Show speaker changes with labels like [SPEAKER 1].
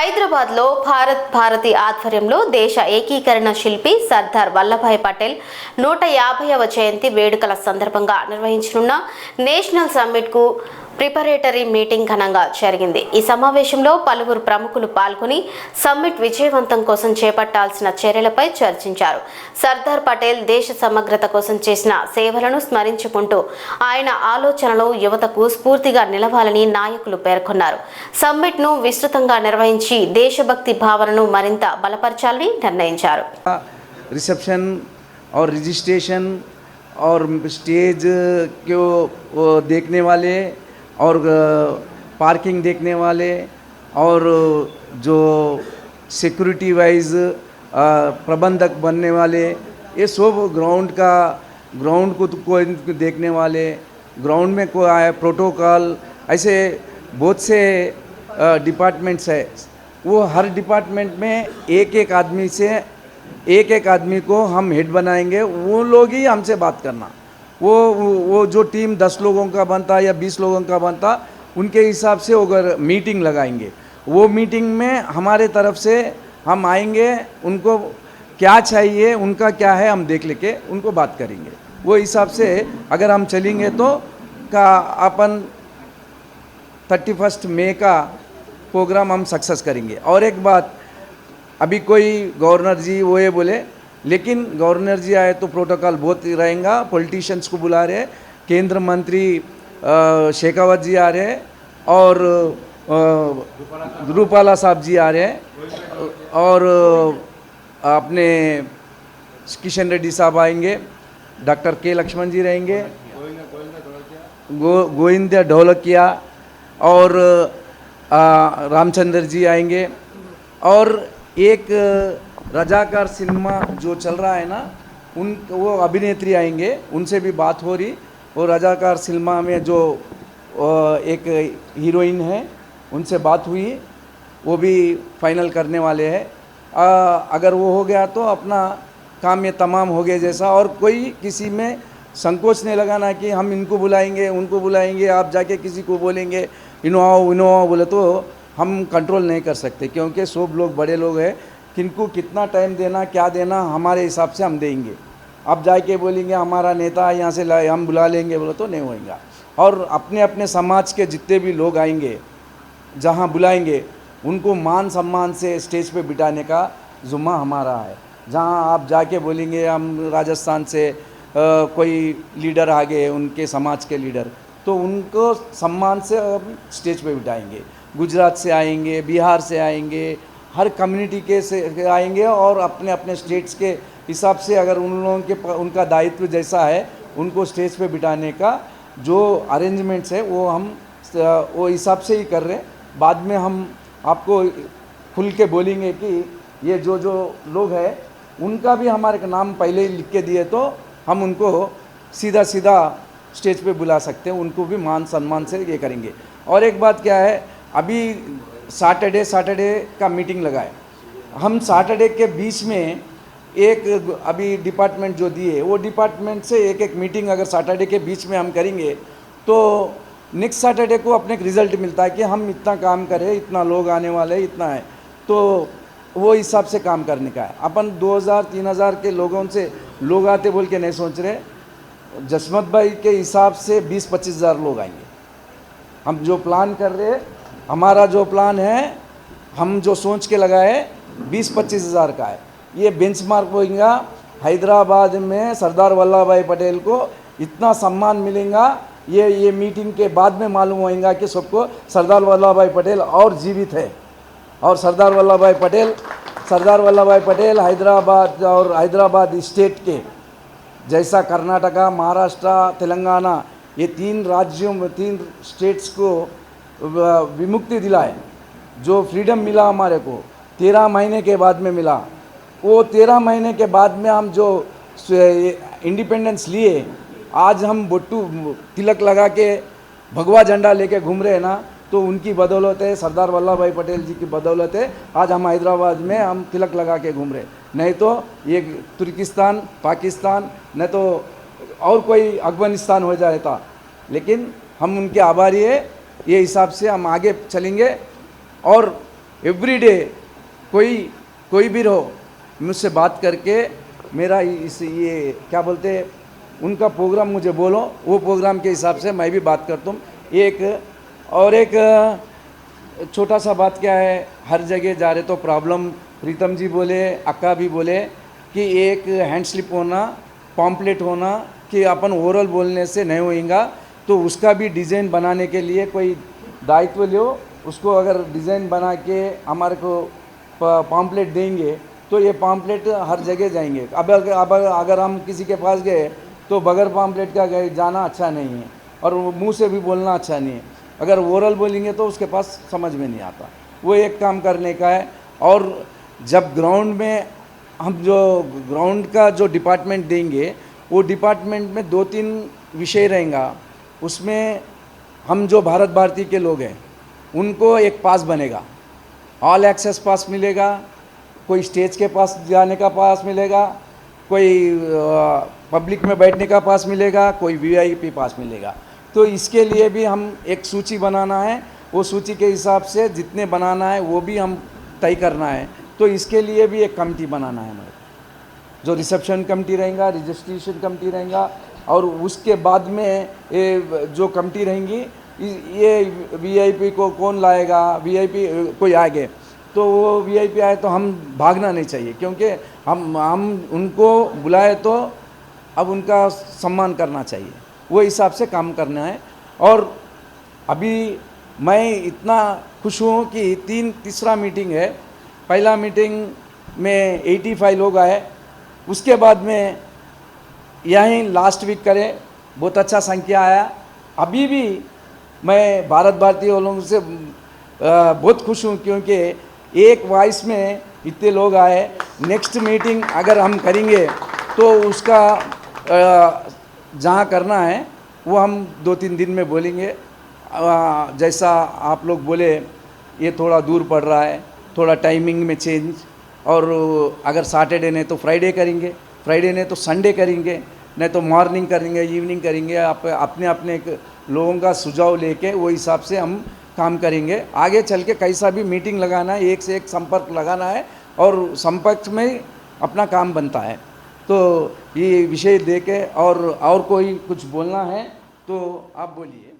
[SPEAKER 1] హైదరాబాద్లో భారత్ భారతి ఆధ్వర్యంలో దేశ ఏకీకరణ శిల్పి సర్దార్ వల్లభాయ్ పటేల్ 150వ జయంతి వేడుకల సందర్భంగా నిర్వహించనున్న నేషనల్ సమ్మిట్కు ప్రిపరేటరీ మీటింగ్ ఘనంగా జరిగింది। ఈ సమావేశంలో పలువురు ప్రముఖులు పాల్గొని సమ్మిట్ విజయవంతం కోసం చేపట్టాల్సిన చర్యలపై చర్చించారు। సర్దార్ పటేల్ దేశ సమగ్రత కోసం చేసిన సేవలను స్మరించుకుంటూ ఆయన ఆలోచనలు యువతకు స్ఫూర్తిగా నిలవాలని నాయకులు పేర్కొన్నారు। సమ్మిట్ను విస్తృతంగా నిర్వహించి దేశభక్తి భావనను మరింత బలపరచాలని నిర్ణయించారు।
[SPEAKER 2] रिसेप्शन और रजिस्ट्रेशन और स्टेज को देखने वाले और पार्किंग देखने वाले और जो सिक्योरिटी वाइज प्रबंधक बनने वाले, ये सब ग्राउंड को देखने वाले, ग्राउंड में कोई आया प्रोटोकॉल, ऐसे बहुत से डिपार्टमेंट्स है। वो हर डिपार्टमेंट में एक एक आदमी को हम हेड बनाएंगे। वो लोग ही हमसे बात करना, वो जो टीम 10 लोगों का बनता या 20 लोगों का बनता, उनके हिसाब से अगर मीटिंग लगाएंगे, वो मीटिंग में हमारे तरफ से हम आएंगे, उनको क्या चाहिए, उनका क्या है, हम देख लेके उनको बात करेंगे। वो हिसाब से अगर हम चलेंगे तो का अपन 31 मई का प्रोग्राम हम सक्सेस करेंगे। और एक बात, अभी कोई गवर्नर जी वो ये बोले, लेकिन गवर्नर जी आए तो प्रोटोकॉल बहुत रहेगा। पॉलिटिशियंस को बुला रहे, केंद्र मंत्री शेखावत जी आ रहे और रूपाला साहब जी आ रहे और अपने किशन रेड्डी साहब आएंगे, डॉक्टर के लक्ष्मण जी रहेंगे, गोविंद ढोलकिया और रामचंद्र जी आएंगे। और एक रजाकार सिनेमा जो चल रहा है ना, वो अभिनेत्री आएंगे, उनसे भी बात हो रही। और रजाकार सिनेमा में जो एक हीरोइन है, उनसे बात हुई, वो भी फाइनल करने वाले हैं। अगर वो हो गया तो अपना काम ये तमाम हो गया जैसा। और कोई किसी में संकोच नहीं लगाना कि हम इनको बुलाएंगे उनको बुलाएंगे, आप जाके किसी को बोलेंगे इनो आओ बोले तो हम कंट्रोल नहीं कर सकते, क्योंकि सब लोग बड़े लोग हैं। किनको कितना टाइम देना, क्या देना, हमारे हिसाब से हम देंगे। अब जाके बोलेंगे हमारा नेता यहाँ से हम बुला लेंगे बोले तो नहीं होएगा। और अपने अपने समाज के जितने भी लोग आएंगे, जहाँ बुलाएंगे, उनको मान सम्मान से स्टेज पे बिठाने का जुम्मा हमारा है। जहाँ आप जाके बोलेंगे हम राजस्थान से कोई लीडर आ गए, उनके समाज के लीडर, तो उनको सम्मान से स्टेज पे बिठाएंगे। गुजरात से आएंगे, बिहार से आएंगे, हर कम्युनिटी के से आएंगे और अपने अपने स्टेट्स के हिसाब से अगर उन लोगों के उनका दायित्व जैसा है, उनको स्टेज पे बिठाने का जो अरेंजमेंट्स है वो हम वो हिसाब से ही कर रहे हैं। बाद में हम आपको खुल के बोलेंगे कि ये जो लोग हैं उनका भी हमारे नाम पहले ही लिख के दिए तो हम उनको सीधा स्टेज पे बुला सकते हैं, उनको भी मान सम्मान से ये करेंगे। और एक बात क्या है, अभी सैटरडे का मीटिंग लगाए हम। सैटरडे के बीच में एक अभी डिपार्टमेंट जो दिए, वो डिपार्टमेंट से एक मीटिंग अगर सैटरडे के बीच में हम करेंगे तो नेक्स्ट सैटरडे को अपने रिजल्ट मिलता है कि हम इतना काम करें, इतना लोग आने वाले, इतना है, तो वो हिसाब से काम करने का है। अपन 2000-3000 के लोगों से लोग आते बोल के नहीं सोच रहे। जसमत भाई के हिसाब से 20-25 हज़ार लोग आएंगे। हम जो प्लान कर रहे हैं, हमारा जो प्लान है, हम जो सोच के लगाए 20-25 हज़ार का है। ये बेंचमार्क होगा। हैदराबाद में सरदार वल्लभ भाई पटेल को इतना सम्मान मिलेगा, ये मीटिंग के बाद में मालूम होगा कि सबको सरदार वल्लभ भाई पटेल और जीवित है। और सरदार वल्लभ भाई पटेल हैदराबाद स्टेट के जैसा कर्नाटका, महाराष्ट्र, तेलंगाना, ये 3 राज्यों में 3 स्टेट्स को विमुक्ति दिलाए। जो फ्रीडम मिला हमारे को 13 महीने के बाद में मिला, वो 13 महीने के बाद में हम जो इंडिपेंडेंस लिए, आज हम बोट्टू तिलक लगा के भगवा झंडा लेके घूम रहे हैं ना, तो उनकी बदौलत है, सरदार वल्लभ भाई पटेल जी की बदौलत है आज हम हैदराबाद में हम तिलक लगा के घूम रहे। नहीं तो ये तुर्किस्तान, पाकिस्तान, नहीं तो और कोई अफगानिस्तान हो जाता। लेकिन हम उनके आभारी है। ये हिसाब से हम आगे चलेंगे और एवरी डे कोई भी रहो मुझसे बात करके मेरा इस ये क्या बोलते हैं उनका प्रोग्राम मुझे बोलो, वो प्रोग्राम के हिसाब से मैं भी बात करता हूँ। एक छोटा सा बात क्या है, हर जगह जा रहे तो प्रॉब्लम प्रीतम जी बोले, अक्का भी बोले कि एक हैंड स्लिप होना, पॉम्पलेट होना कि अपन ओरल बोलने से नहीं होएगा, तो उसका भी डिज़ाइन बनाने के लिए कोई दायित्व लो। उसको अगर डिज़ाइन बना के हमारे को पॉम्पलेट देंगे तो ये पॉम्पलेट हर जगह जाएंगे। अब अगर हम किसी के पास गए तो बगैर पॉम्पलेट का गए जाना अच्छा नहीं है और मुंह से भी बोलना अच्छा नहीं है। अगर ओरल बोलेंगे तो उसके पास समझ में नहीं आता। वो एक काम करने का है। और जब ग्राउंड में हम जो ग्राउंड का जो डिपार्टमेंट देंगे वो डिपार्टमेंट में 2-3 विषय रहेगा। उसमें हम जो भारत भारती के लोग हैं उनको एक पास बनेगा, ऑल एक्सेस पास मिलेगा, कोई स्टेज के पास जाने का पास मिलेगा, कोई पब्लिक में बैठने का पास मिलेगा, कोई वीआईपी पास मिलेगा। तो इसके लिए भी हम एक सूची बनाना है, वो सूची के हिसाब से जितने बनाना है वो भी हम तय करना है। तो इसके लिए भी एक कमेटी बनाना है हमारे, जो रिसेप्शन कमेटी रहेगा, रजिस्ट्रेशन कमेटी रहेगा, और उसके बाद में ये जो कमेटी रहेंगी ये वीआईपी को कौन लाएगा, वीआईपी कोई आगे तो वो वीआईपी आए तो हम भागना नहीं चाहिए, क्योंकि हम उनको बुलाए तो अब उनका सम्मान करना चाहिए, वो हिसाब से काम करना है। और अभी मैं इतना खुश हूँ कि तीसरा मीटिंग है। पहला मीटिंग में 85 लोग आए, उसके बाद में यहीं लास्ट वीक करे बहुत अच्छा संख्या आया। अभी भी मैं भारत भारती वालों से बहुत खुश हूँ, क्योंकि एक वॉइस में इतने लोग आए। नेक्स्ट मीटिंग अगर हम करेंगे तो उसका जहाँ करना है वो हम 2-3 दिन में बोलेंगे। जैसा आप लोग बोले ये थोड़ा दूर पड़ रहा है, थोड़ा टाइमिंग में चेंज, और अगर सैटरडे नहीं तो फ्राइडे करेंगे, फ्राइडे नहीं तो संडे करेंगे, नहीं तो मॉर्निंग करेंगे, इवनिंग करेंगे। आप अपने लोगों का सुझाव लेके वो हिसाब से हम काम करेंगे। आगे चल के कैसा भी मीटिंग लगाना है, एक से एक संपर्क लगाना है और संपर्क में अपना काम बनता है। तो ये विषय दे के और कोई कुछ बोलना है तो आप बोलिए।